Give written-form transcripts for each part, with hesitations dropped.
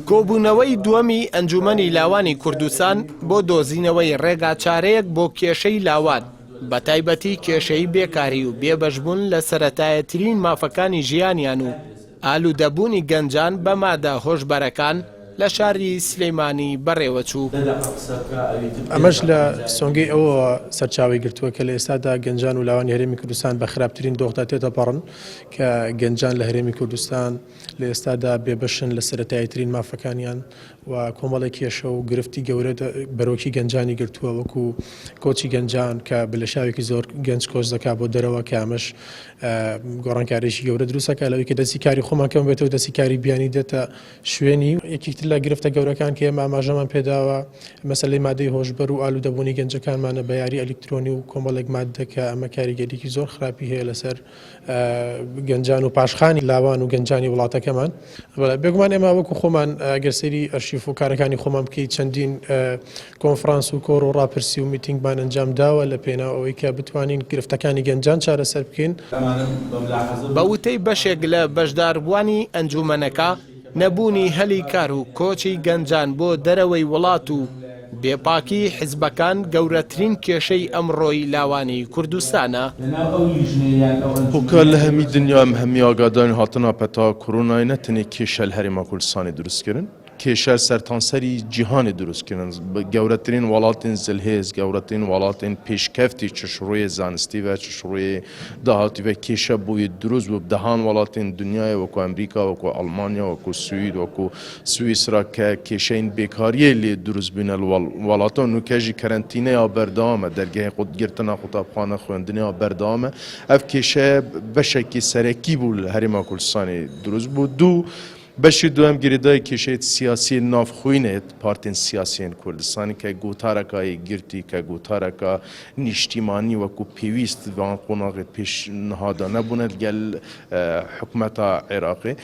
کۆبوونەوەی دووەمی ئەنجومەنی لاوانی کوردستان بۆ دۆزینەوەی ڕێگا چارەیەک بۆ کێشەی لاوان بە تایبەتی کێشەی بێکاری و بێبەشبوون لە سەرەتایەترین مافەکانی ژیانیان و ئالوودەبوونی گەنجان بە مادە هۆشبەرەکان لە شاری سلەیمانی بەڕێوەچوو. ئەمەش لە سۆنگەی ئەوە سەرچاوی گرتووە کە لە ئێستادا گەنجان و لاوانی هەرێمی کوردستان بە خراپترین دۆخدا تێدەپەڕن کە گەنجان لە هەرێمی کوردستان لە ئێستادا بێبەشن لە سەرەتاییترین مافەکانیان و کۆمەڵی کێشە و گرفتی گەورە بەرۆکی گەنجانی گرتووە وەکو کۆچی گەنجان کە بلەشاوێکی زۆر گەنج کۆچ دەکات بۆ دەرەوە کە ئەمەش گۆڕانکاریشی گەورە دروستەکە لەوەی کە دەستی کاری خۆمان کەم بێتەوە دەستی کاری بیانی دێتە شوێنی یەکێکتر لە گرفتە گەورەکان کە ئێمە ئاماژەمان پێداوە مەسەلەی مادەی هۆشبەر و ئالوودەبوونی گەنجەکانمانە بە یاری ئەلکترۆنی و کۆمەڵێک مادە کە ئەمە کاریگەریی زۆر خراپی هەیە لەسەر گەنجان و پاشخانی لاوان و گەنجانی وڵاتەکەمان. بێگومان ئێمە وەکو خۆمان ئەگەرسەری ئەرشیف و کارەکانی خۆمان بکەیت چەندین کۆنفرانس و کۆڕ و ڕاپرسی و میتینگمان ئەنجام داوە لە پێناو ئەوەی کە بتوانین گرفتەکانی گەنجان چارەسەر بکەین. بە وتەی بەشێک لە بەشداربووانی ئەنجومەنەکە نەبوونی هەلی کار و کۆچی گەنجان بۆ دەرەوەی وڵات و بێپاکی حیزبەکان گەورەترین کێشەی ئەمڕۆی لاوانی کوردستانە. هۆکە لە هەمی دنیا هەمی ئاگاداری هاتنە پەتا کۆرۆنای نەتەنێ کێشە لە هەرێما کوردستانی دروستکردن کێشە سەرتانسەری جیهانی دروستکردن گەورەترین وڵاتین زلهێز گەورەترین وڵاتین پێشکەفتی چشڕۆیە زانستی و چشڕۆیە داهاتی و کێشە بۆیە دروست بوو دەهان وڵاتین دنیای وەکو ئەمریکا وەکو ئەڵمانیا وەکو سوید وەکو سوئیسرا کە کێشەین بێکاریە لێ دروست بوونە وڵاتە نوکەژی کەرەنتینەیە بەردەوامە دەرگای خودگرتنە قوتابخانە خوێندنەوە بەردەوامە ئەف کێشە بەشێکی سەرەکی بوو لە هەرێما کوردستانی دروست بوو. دوو بەشی دوام گیردای کێشەی سیاسی نافخوینێت پارتین سیاسیین کوردستانی کە گوتارەکەی گرتی کە گوتارەکە نیشتیمانی وەکو پێویست وان قۆناغی پێشنهادا نەبوونە گەل حکومەتە عێراقی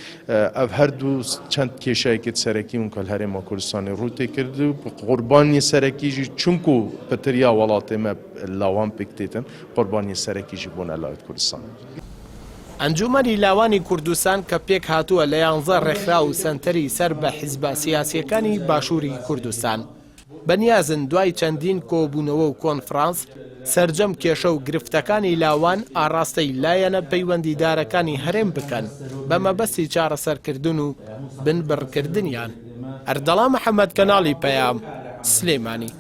ئەف هەردوو چەند کێشەیەکی سەرەکی ونکە هەرێما کوردستانی ڕووتێ کرد و قوربانی سەرەکیژی چونکو پەتریا وڵاتێمە لاوان پێکتێتن قوربانی سەرەکیژی بوون لەلایەت کوردستان. ئەنجومەنی لاوانی کوردستان کە پێک هاتووە لە 11 ڕێکخرا و سەنتەری سەر بە حیزبە سیاسیەکانی باشووری کوردستان بەنیازن دوای چەندین کۆبوونەوە و کۆنفرانس سەرجەم کێشە و گرفتەکانی لاوان ئاراستەی لایەنە پەیوەندیدارەکانی هەرێم بکەن بە مەبەستی چارەسەرکردن و بنبڕکردنیان. ئەردەڵا محەممەد کەناڵی پەیام سلێمانی.